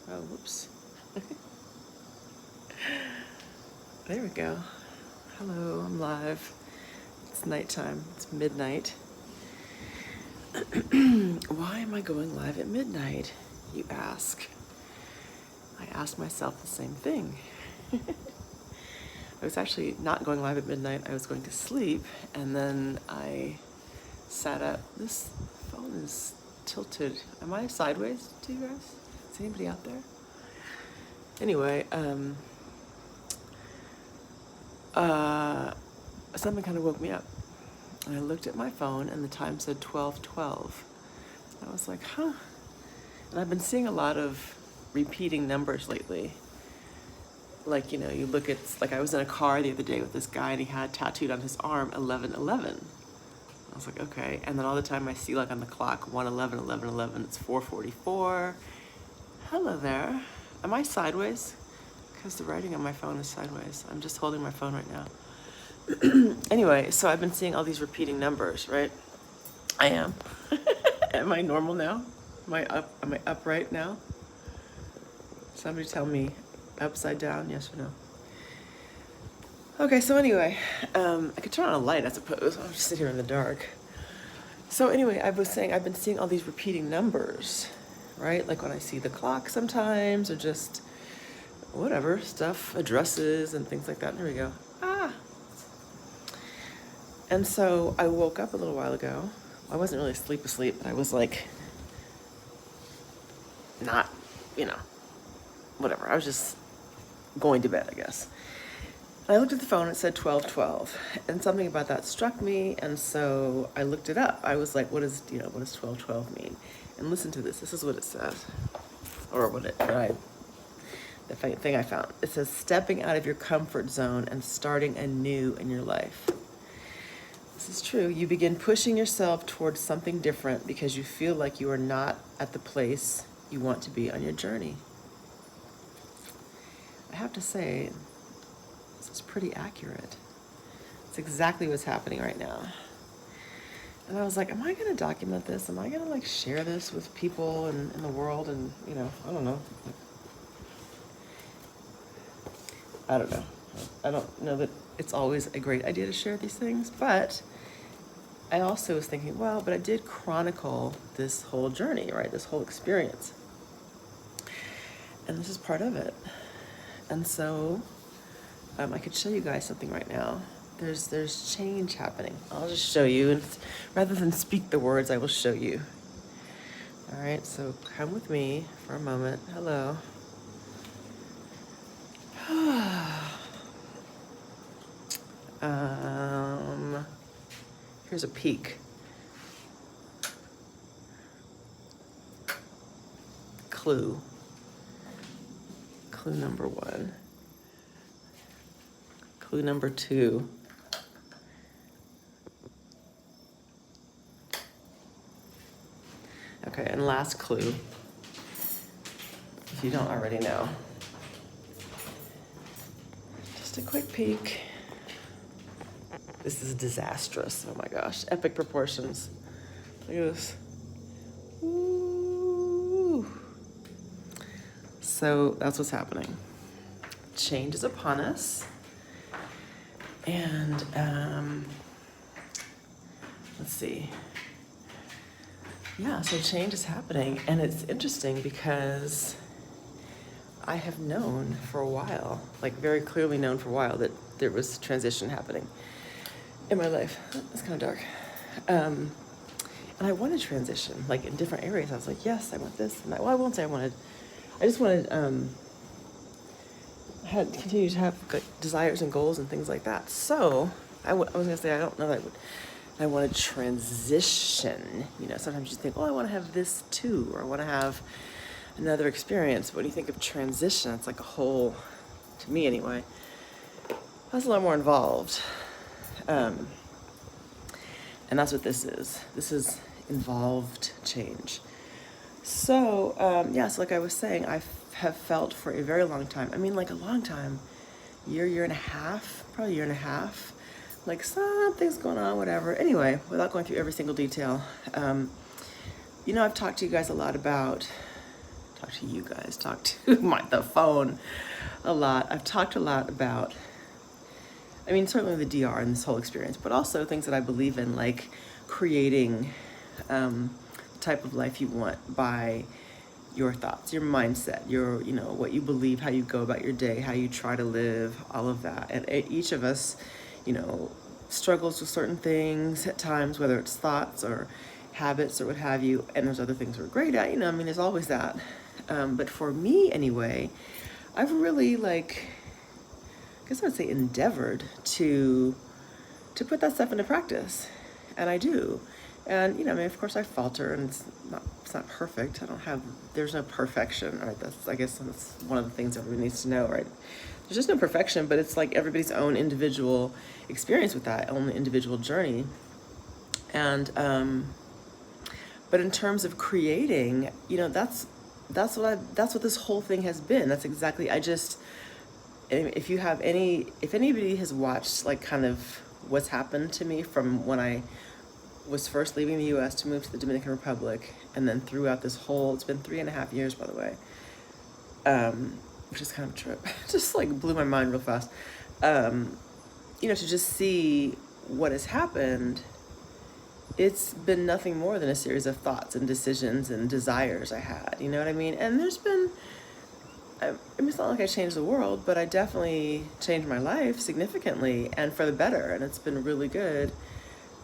Oh, whoops. There we go. Hello, I'm live. It's nighttime. It's midnight. Why am I going live at midnight, you ask? I asked myself the same thing. I was actually not going live at midnight. I was going to sleep, and then I sat up. This phone is tilted. Am I sideways to you guys? Is anybody out there? Anyway, something kind of woke me up. And I looked at my phone, and the time said 12:12. I was like, huh. And I've been seeing a lot of repeating numbers lately. Like, you know, you look at, like I was in a car the other day with this guy, and he had tattooed on his arm 11:11. I was like, okay. And then all the time I see, like, on the clock 1:11, 11:11, it's 4:44. Hello there. Am I sideways? Because the writing on my phone is sideways. I'm just holding my phone right now. Anyway, so I've been seeing all these repeating numbers, right? I am. Am I normal now? Am I upright now? Somebody tell me, upside down, yes or no? Okay, so anyway, I could turn on a light, I suppose. I'll just sit here in the dark. So anyway, I was saying I've been seeing all these repeating numbers, right? Like when I see the clock sometimes, or just whatever, stuff, addresses and things like that. There we go. And so I woke up a little while ago. I wasn't really asleep, but I was like, not, you know, whatever. I was just going to bed, I guess. And I looked at the phone, it said 12:12. And something about that struck me, and so I looked it up. I was like, what does 12:12 mean? And listen to this. This is what it says. Or the thing I found. It says, stepping out of your comfort zone and starting anew in your life. This is true. You begin pushing yourself towards something different because you feel like you are not at the place you want to be on your journey. I have to say, this is pretty accurate. It's exactly what's happening right now. And I was like, am I going to document this? Am I going to like share this with people in the world? And, you know, I don't know. I don't know that it's always a great idea to share these things, but I also was thinking, well, but I did chronicle this whole journey, right? This whole experience. And this is part of it. And so I could show you guys something right now. There's change happening. I'll just show you, and rather than speak the words, I will show you. All right, so come with me for a moment. Hello. Here's a peek. Clue number 1. Clue number 2. Okay, and last clue, if you don't already know. Just a quick peek. This is disastrous. Oh my gosh, epic proportions. Look at this. Ooh. So that's what's happening. Change is upon us. And let's see. Yeah, so change is happening. And it's interesting because I have known for a while, like very clearly known for a while, that there was transition happening in my life. It's kind of dark. And I wanted transition, like in different areas. I was like, yes, I want this and that. Well, I won't say I wanted. I just wanted, continue to have like, desires and goals and things like that. So I was going to say, I don't know that I wanted transition. You know, sometimes you think, oh, I want to have this too, or I want to have another experience. But when you think of transition, it's like a whole, to me anyway, that's a lot more involved. And that's what this is. This is involved change. So, so like I was saying, I have felt for a very long time, I mean like a long time, year and a half, probably a year and a half, like something's going on, whatever. Anyway, without going through every single detail, I've talked to you guys a lot about talk to you guys, talk to the phone a lot. I've talked a lot about, I mean, certainly the DR and this whole experience, but also things that I believe in, like creating the type of life you want by your thoughts, your mindset, your, what you believe, how you go about your day, how you try to live, all of that. And each of us, struggles with certain things at times, whether it's thoughts or habits or what have you. And there's other things we're great at, there's always that. But for me anyway, I've really I guess I would say endeavored to put that stuff into practice. And I do. And, of course I falter, and it's not perfect. There's no perfection, right? I guess that's one of the things everybody needs to know, right? There's just no perfection, but it's like everybody's own individual experience with that, own individual journey. And, but in terms of creating, that's what this whole thing has been. That's exactly, if anybody has watched kind of what's happened to me from when I was first leaving the US to move to the Dominican Republic, and then throughout this it's been 3.5 years, by the way, which is kind of a trip. Just blew my mind real fast. To just see what has happened, it's been nothing more than a series of thoughts and decisions and desires I had, you know what I mean? And there's been, it's not like I changed the world, but I definitely changed my life significantly and for the better, and it's been really good.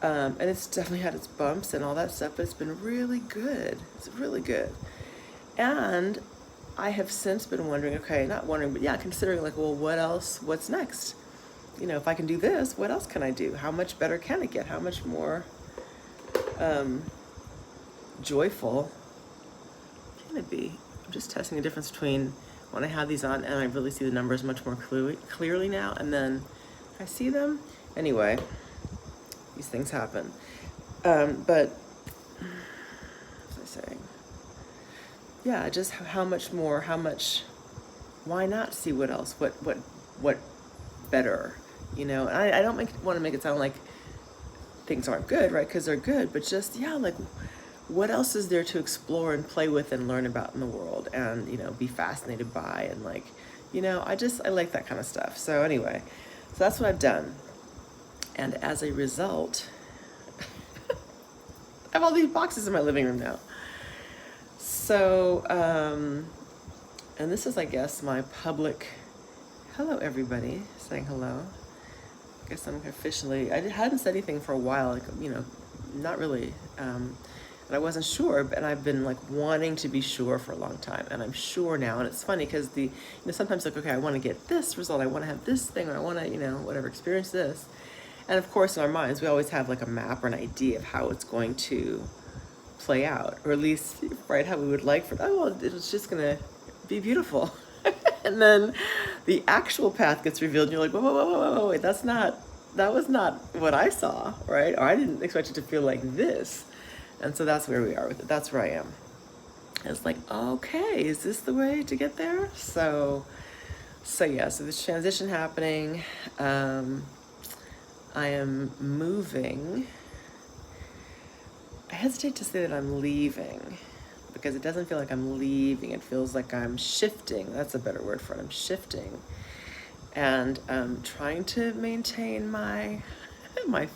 And it's definitely had its bumps and all that stuff, but it's been really good. It's really good. And I have since been wondering, considering what else, what's next? If I can do this, what else can I do? How much better can it get? How much more joyful can it be? I'm just testing the difference between when I have these on and I really see the numbers much more clearly now, and then I see them. Anyway, these things happen. But what was I saying? Yeah, just how much, why not see what else, what better, And I don't want to make it sound like things aren't good, right? Because they're good, but just, what else is there to explore and play with and learn about in the world and, be fascinated by and I like that kind of stuff. So anyway, so that's what I've done. And as a result, I have all these boxes in my living room now. So, and this is, I guess, my public, hello everybody, saying hello. I guess I'm officially, I hadn't said anything for a while, not really. And I wasn't sure, and I've been wanting to be sure for a long time, and I'm sure now. And it's funny because sometimes okay, I want to get this result, I want to have this thing, or I want to, whatever, experience this. And of course, in our minds, we always have a map or an idea of how it's going to play out, or at least, right, how we would like it's just going to be beautiful. And then the actual path gets revealed, and you're like, whoa, wait, that was not what I saw, right? Or I didn't expect it to feel like this. And so that's where we are with it. That's where I am. And it's okay, is this the way to get there? So yeah, so this transition happening. I am moving. I hesitate to say that I'm leaving because it doesn't feel like I'm leaving. It feels like I'm shifting. That's a better word for it. I'm shifting. And trying to maintain my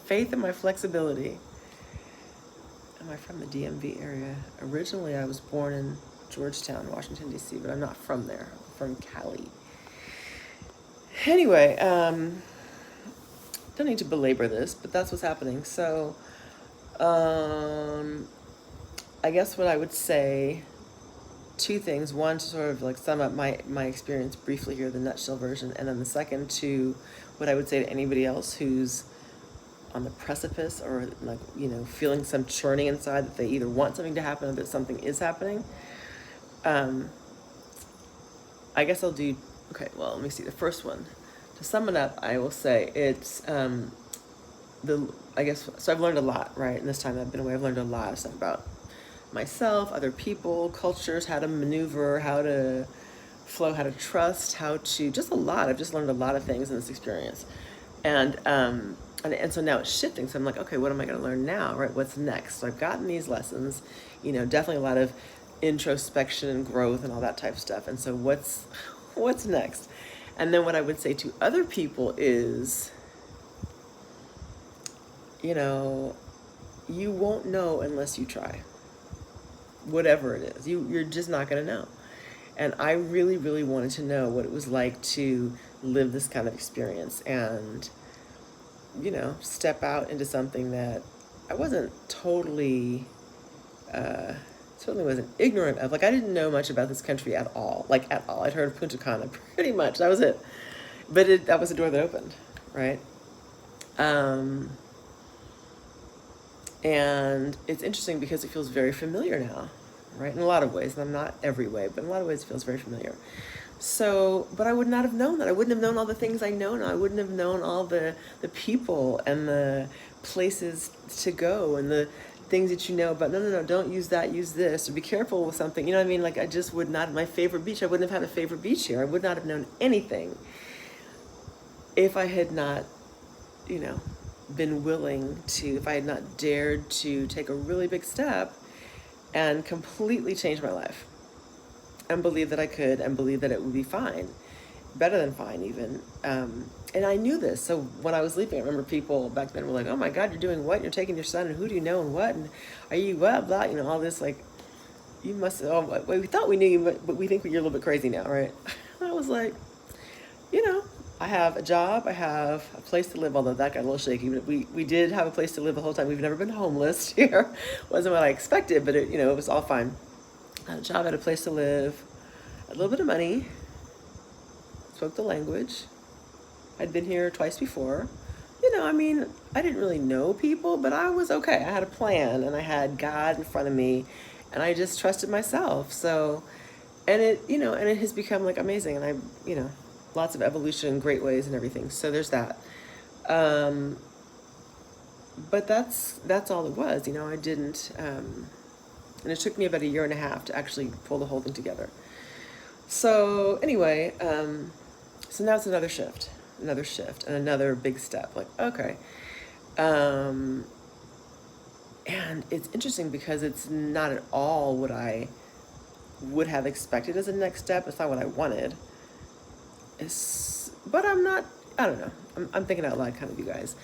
faith and my flexibility. Am I from the DMV area? Originally, I was born in Georgetown, Washington, D.C., but I'm not from there. I'm from Cali. Anyway, don't need to belabor this, but that's what's happening. So, I guess what I would say, two things. One, to sort of sum up my experience briefly here, the nutshell version, and then the second to what I would say to anybody else who's on the precipice or feeling some churning inside that they either want something to happen or that something is happening. I guess I'll do, let me see, the first one. To sum it up, I will say it's, so I've learned a lot, right? In this time I've been away, I've learned a lot of stuff about myself, other people, cultures, how to maneuver, how to flow, how to trust, just a lot. I've just learned a lot of things in this experience. And so now it's shifting. So I'm okay, what am I going to learn now, right? What's next? So I've gotten these lessons, definitely a lot of introspection and growth and all that type of stuff. And so what's next? And then what I would say to other people is, you know, you won't know unless you try. Whatever it is, you're just not going to know. And I really, really wanted to know what it was like to live this kind of experience and, you know, step out into something that I wasn't totally wasn't ignorant of. Like, I didn't know much about this country at all, like at all. I'd heard of Punta Cana pretty much, that was it. But that was the door that opened, right? And it's interesting because it feels very familiar now, right? In a lot of ways, and not every way, but in a lot of ways it feels very familiar. So, but I would not have known that. I wouldn't have known all the things I know now. I wouldn't have known all the people and the places to go and the things that you know about, no, don't use that, use this, or be careful with something. You know what I mean? Like, I just would not, my favorite beach, I wouldn't have had a favorite beach here. I would not have known anything if I had not, you know, been willing to, if I had not dared to take a really big step and completely change my life and believe that I could and believe that it would be fine, better than fine even. And I knew this. So when I was leaving, I remember people back then were like, oh my God, you're doing what? You're taking your son, and who do you know and what? And are you what, blah, you know, all this, like, you must, oh, we thought we knew you, but we think you're a little bit crazy now, right? I was like, you know, I have a job, I have a place to live, although that got a little shaky. But we did have a place to live the whole time. We've never been homeless here. Wasn't what I expected, but it, you know, it was all fine. I had a job, I had a place to live, a little bit of money, spoke the language. I'd been here twice before. You know, I mean, I didn't really know people, but I was okay. I had a plan, and I had God in front of me, and I just trusted myself. So, and it, you know, and it has become like amazing, and I, you know, lots of evolution, great ways and everything. So there's that. But that's all it was, you know. I didn't, and it took me about 1.5 years to actually pull the whole thing together. So anyway, so now it's another shift and another big step. Like, okay. And it's interesting because it's not at all what I would have expected as a next step. It's not what I wanted. But I'm not, I don't know. I'm thinking out loud kind of, you guys.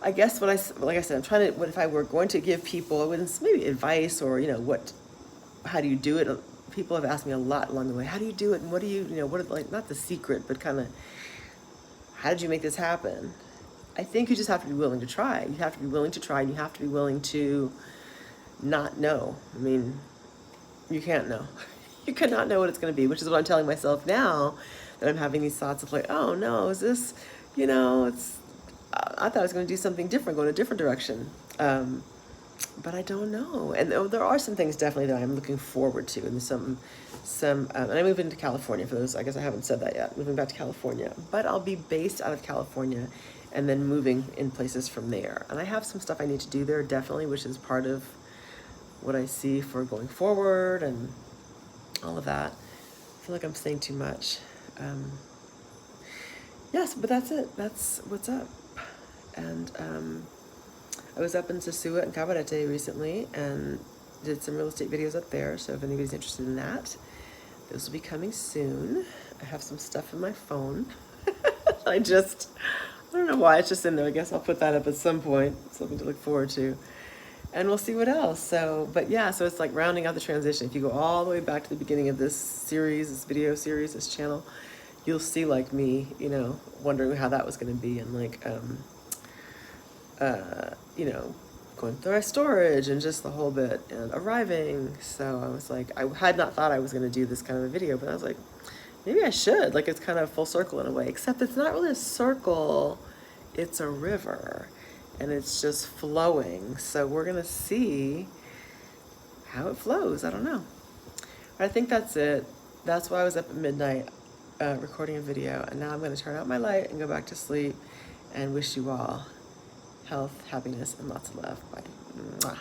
I guess like I said, I'm trying to, what if I were going to give people, maybe advice or, you know, how do you do it? People have asked me a lot along the way, how do you do it? And what do you know, what are, like, not the secret, but kind of, how did you make this happen? I think you just have to be willing to try. You have to be willing to try, and you have to be willing to not know. I mean, you can't know. You cannot know what it's going to be, which is what I'm telling myself now, that I'm having these thoughts of like, oh no, is this, you know, I thought I was going to do something different, go in a different direction. But I don't know. And there are some things definitely that I'm looking forward to, and some, and I moved into California for those, I guess I haven't said that yet, moving back to California, but I'll be based out of California and then moving in places from there. And I have some stuff I need to do there definitely, which is part of what I see for going forward and all of that. I feel like I'm saying too much. Yes, but that's it. That's what's up. And I was up in Sosua and Cabarete recently and did some real estate videos up there. So if anybody's interested in that, those will be coming soon. I have some stuff in my phone. I don't know why it's just in there. I guess I'll put that up at some point. Something to look forward to. And we'll see what else. So, but yeah, so it's like rounding out the transition. If you go all the way back to the beginning of this series, this video series, this channel, you'll see like me, you know, wondering how that was going to be, and like, you know, going through our storage and just the whole bit, and arriving. So I was like, I had not thought I was going to do this kind of a video, but I was like, maybe I should. Like, it's kind of full circle in a way, except it's not really a circle, it's a river, and it's just flowing. So we're going to see how it flows. I don't know. I think that's it. That's why I was up at midnight recording a video, and now I'm going to turn out my light and go back to sleep and wish you all health, happiness, and lots of love. Bye. Mwah.